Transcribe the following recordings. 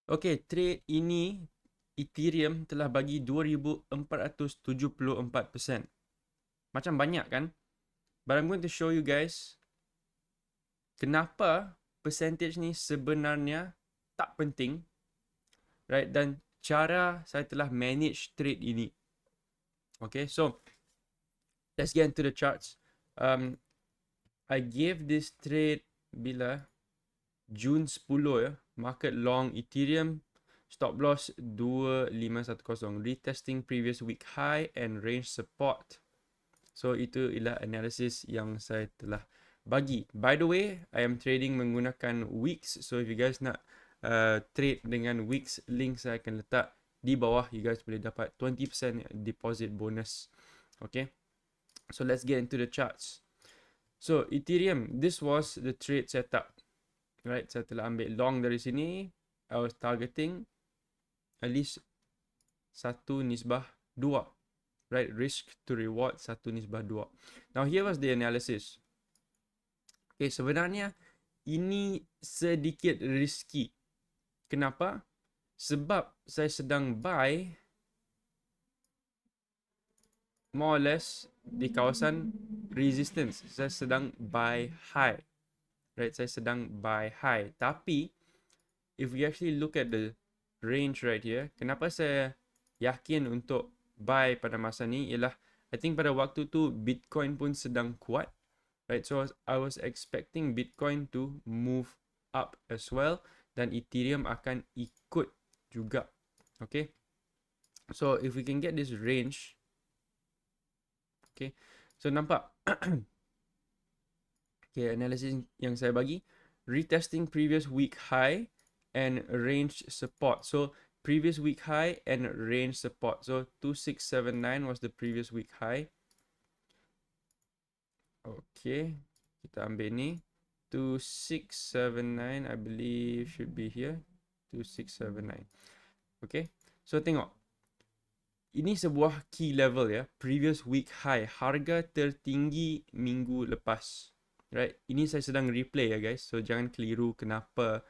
Okay, trade ini Ethereum telah bagi 2474%. Macam banyak kan? But I'm going to show you guys kenapa percentage ni sebenarnya tak penting, right? Dan cara saya telah manage trade ini. Okay, so let's get into the charts. I gave this trade bila Jun 10 ya, market long Ethereum, stop loss 2510, retesting previous week high and range support. So itu ialah analysis yang saya telah bagi. By the way, I am trading menggunakan weeks. So if you guys nak trade dengan weeks, link saya akan letak di bawah. You guys boleh dapat 20% deposit bonus. Okay, so let's get into the charts. So Ethereum, this was the trade setup. Right, saya telah ambil long dari sini. I was targeting at least 1/2. Right, risk to reward 1/2. Now here was the analysis. Okay, sebenarnya ini sedikit risky. Kenapa? Sebab saya sedang buy more or less di kawasan resistance. Saya sedang buy high. Right, saya sedang buy high. Tapi if we actually look at the range right here, kenapa saya yakin untuk buy pada masa ni ialah I think pada waktu tu Bitcoin pun sedang kuat, right? So I was expecting Bitcoin to move up as well dan Ethereum akan ikut juga. Okay, so if we can get this range, okay, so nampak okay, analysis yang saya bagi, retesting previous week high and range support. So previous week high and range support. So 2679 was the previous week high. Okay, kita ambil ni 2679, I believe should be here. 2679. Okay, so tengok, ini sebuah key level ya, previous week high, harga tertinggi minggu lepas. Right, ini saya sedang replay ya guys, so jangan keliru kenapa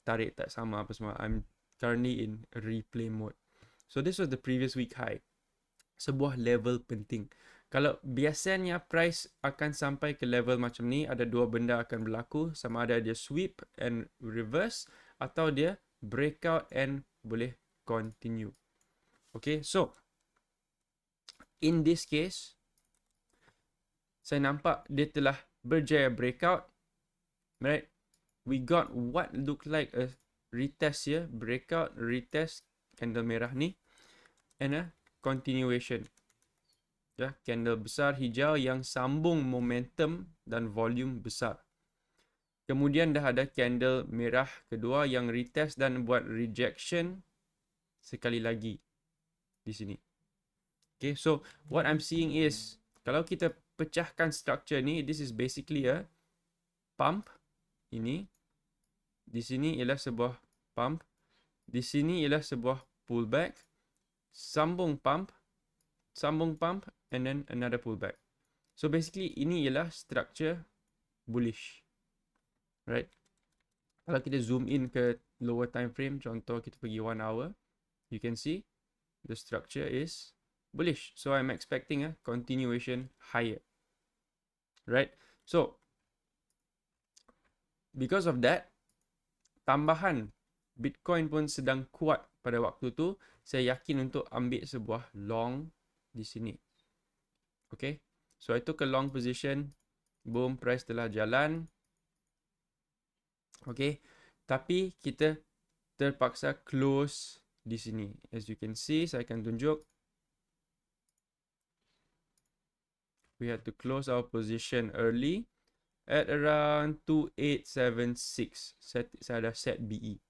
tarik tak sama apa semua. I'm currently in replay mode. So this was the previous week high. Sebuah level penting. Kalau biasanya price akan sampai ke level macam ni, ada dua benda akan berlaku. Sama ada dia sweep and reverse, atau dia breakout and boleh continue. Okay, so in this case, saya nampak dia telah berjaya breakout. Right, we got what look like a retest here, breakout, retest, candle merah ni, and a continuation. Ya, candle besar hijau yang sambung momentum dan volume besar. Kemudian dah ada candle merah kedua yang retest dan buat rejection sekali lagi di sini. Okay, so what I'm seeing is, kalau kita pecahkan structure ni, this is basically a pump. Ini di sini ialah sebuah pump, di sini ialah sebuah pullback, sambung pump, and then another pullback. So basically ini ialah structure bullish, right? Kalau kita zoom in ke lower time frame, contoh kita pergi 1 hour, you can see the structure is bullish. So I'm expecting a continuation higher, right? So because of that, tambahan Bitcoin pun sedang kuat pada waktu tu, saya yakin untuk ambil sebuah long di sini. Okay, so I took a long position. Boom, price telah jalan. Okay, tapi kita terpaksa close di sini. As you can see, saya akan tunjuk. We had to close our position early at around 2876. Saya dah set BE.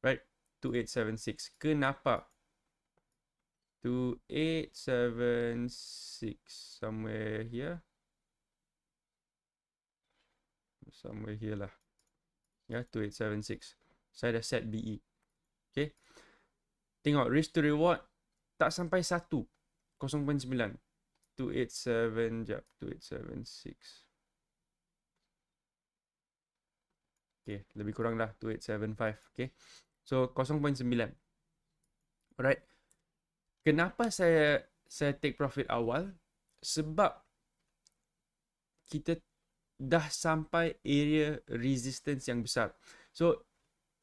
Right, 2876. Kenapa? 2876 somewhere here. Somewhere here lah. Ya, 2876. Saya dah set BE. Okay. Tengok, risk to reward tak sampai 1. 0.9. 287, jap. 2876. Okay, lebih kurang lah 2875. Okay. So 0.9. Alright. Kenapa saya take profit awal? Sebab kita dah sampai area resistance yang besar. So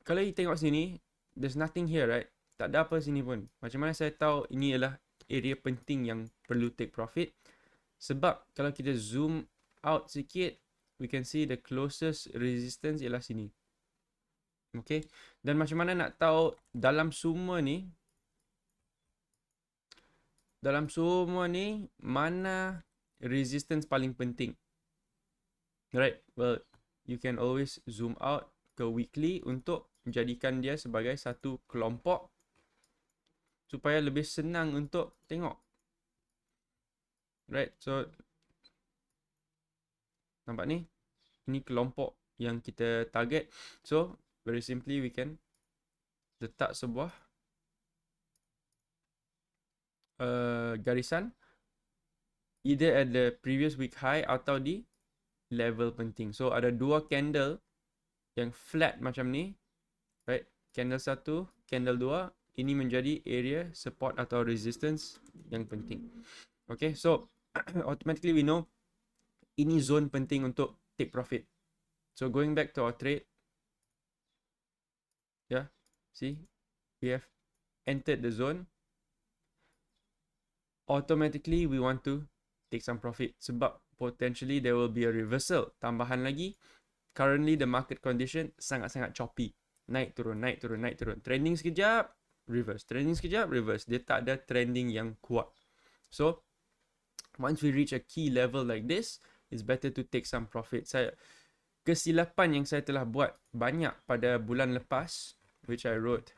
kalau you tengok sini, there's nothing here, right? Tak ada apa sini pun. Macam mana saya tahu ini adalah area penting yang perlu take profit? Sebab kalau kita zoom out sikit, we can see the closest resistance ialah sini. Okay. Dan macam mana nak tahu dalam semua ni mana resistance paling penting? Right. Well, you can always zoom out ke weekly untuk menjadikan dia sebagai satu kelompok supaya lebih senang untuk tengok. Right. So nampak ni? Ini kelompok yang kita target. So very simply we can letak sebuah garisan either at the previous week high atau di level penting. So ada dua candle yang flat macam ni, right? Candle 1, candle 2, ini menjadi area support atau resistance yang penting. Okay, so automatically we know ini zone penting untuk take profit. So going back to our trade, yeah, see, we have entered the zone. Automatically we want to take some profit sebab potentially there will be a reversal. Tambahan lagi, currently the market condition sangat-sangat choppy. Naik turun, naik turun, naik turun. Trending sekejap, reverse. Trending sekejap, reverse. Dia tak ada trending yang kuat. So, once we reach a key level like this, it's better to take some profit. Kesilapan yang saya telah buat banyak pada bulan lepas, which I wrote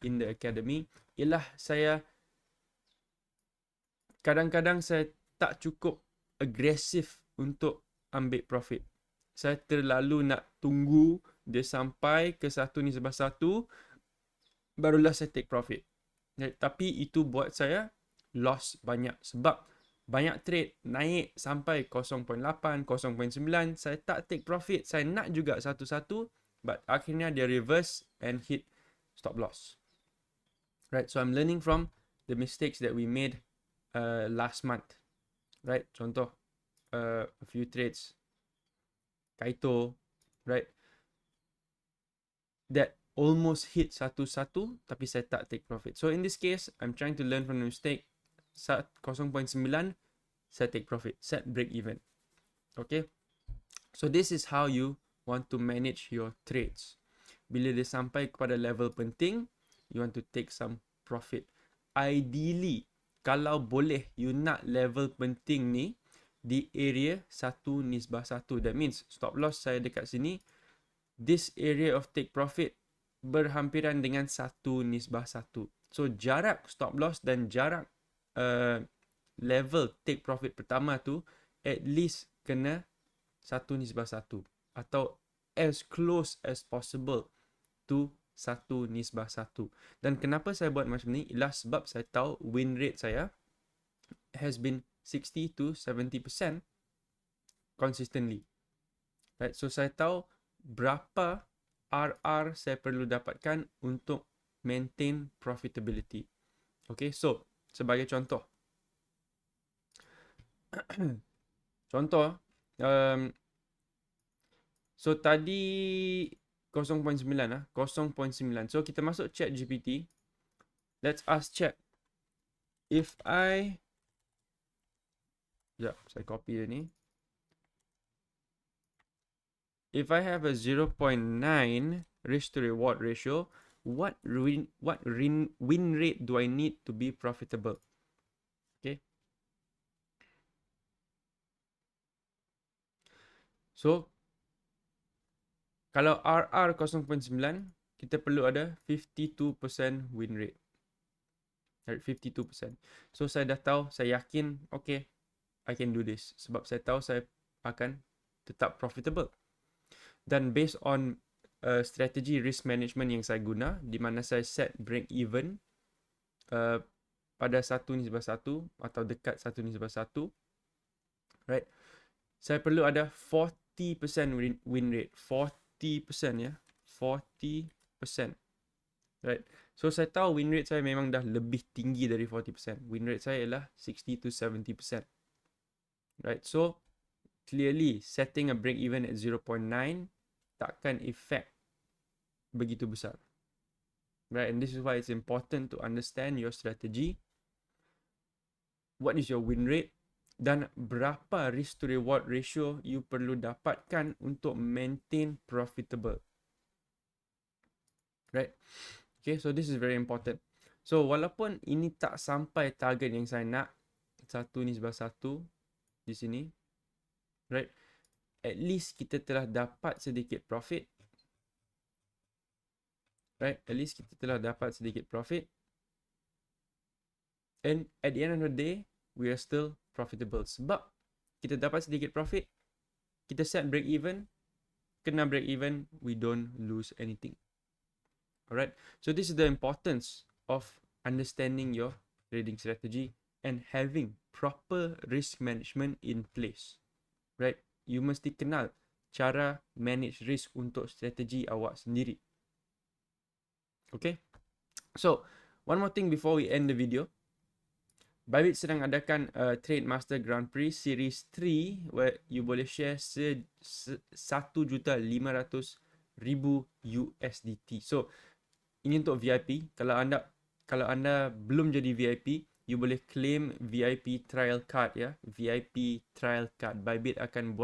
in the academy, ialah saya kadang-kadang saya tak cukup agresif untuk ambil profit. Saya terlalu nak tunggu dia sampai ke 1:1, barulah saya take profit. Tapi itu buat saya loss banyak sebab banyak trade naik sampai 0.8, 0.9, saya tak take profit. Saya nak juga satu-satu, but akhirnya dia reverse and hit stop loss. Right, so I'm learning from the mistakes that we made last month. Right, contoh a few trades Kaito, right, that almost hit 1-1 tapi saya tak take profit. So in this case, I'm trying to learn from the mistake. 0.9 saya take profit, set break even. Okay, so this is how you want to manage your trades. Bila dia sampai kepada level penting, you want to take some profit. Ideally, kalau boleh you nak level penting ni di area 1:1. That means stop loss saya dekat sini. This area of take profit berhampiran dengan 1:1. So jarak stop loss dan jarak level take profit pertama tu at least kena 1:1 atau as close as possible to 1:1. Dan kenapa saya buat macam ni ialah sebab saya tahu win rate saya has been 60 to 70% consistently. Right, so saya tahu berapa RR saya perlu dapatkan untuk maintain profitability. Okay, so sebagai contoh. Contoh, so tadi 0.9 lah, 0.9. So kita masuk ChatGPT. Let's ask Chat. If I, sekejap, saya copy dia ni. If I have a 0.9 risk to reward ratio, what win rate do I need to be profitable? Okay. So, kalau RR 0.9, kita perlu ada 52% win rate. Right, 52%. So, saya dah tahu, saya yakin, okay, I can do this. Sebab saya tahu saya akan tetap profitable. Dan based on strategi risk management yang saya guna, di mana saya set break even pada 1:1 atau dekat 1:1, right? Saya perlu ada 40% win rate. 40% ya. 40%. right? So saya tahu win rate saya memang dah lebih tinggi dari 40%. Win rate saya ialah 60 to 70%, right? So clearly setting a break even at 0.9 takkan effect begitu besar, right? And this is why it's important to understand your strategy. What is your win rate? Dan berapa risk to reward ratio you perlu dapatkan untuk maintain profitable, right? Okay, so this is very important. So walaupun ini tak sampai target yang saya nak, satu ni sebelah satu di sini, right? At least kita telah dapat sedikit profit, right? At least kita telah dapat sedikit profit, and at the end of the day we are still profitable. Sebab kita dapat sedikit profit, kita set break even, kena break even, we don't lose anything. Alright, so this is the importance of understanding your trading strategy and having proper risk management in place. Right, you mesti kenal cara manage risk untuk strategi awak sendiri. Okay, so one more thing before we end the video. Bybit sedang adakan Trade Master Grand Prix Series 3 where you boleh share 1,500,000 USDT. So ini untuk VIP. Kalau anda belum jadi VIP, you boleh claim VIP trial card ya. VIP trial card. Bybit akan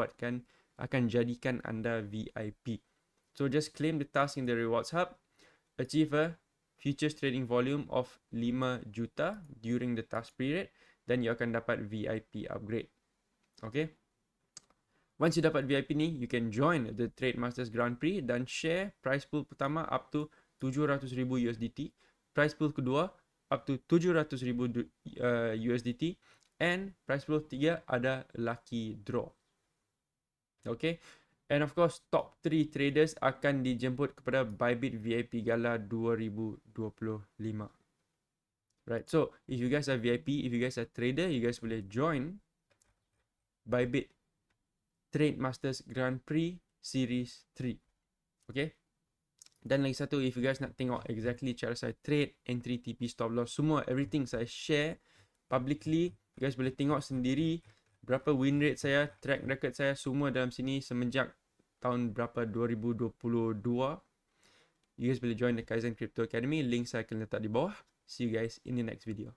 jadikan anda VIP. So just claim the task in the rewards hub, achieve a futures trading volume of 5 juta during the task period, then you akan dapat VIP upgrade. Okay. Once you dapat VIP ni, you can join the Trade Masters Grand Prix dan share price pool pertama up to 700,000 USDT, price pool kedua up to 700,000 USDT, and price pool ketiga ada lucky draw. Okay. And of course, top 3 traders akan dijemput kepada Bybit VIP Gala 2025. Right, so if you guys are VIP, if you guys are trader, you guys boleh join Bybit Trade Masters Grand Prix Series 3. Okay. Dan lagi satu, if you guys nak tengok exactly cara saya trade, entry, TP, stop loss, semua, everything saya share publicly. You guys boleh tengok sendiri berapa win rate saya, track record saya, semua dalam sini semenjak tahun berapa 2022. You guys boleh join the Kaizen Crypto Academy. Link saya akan letak di bawah. See you guys in the next video.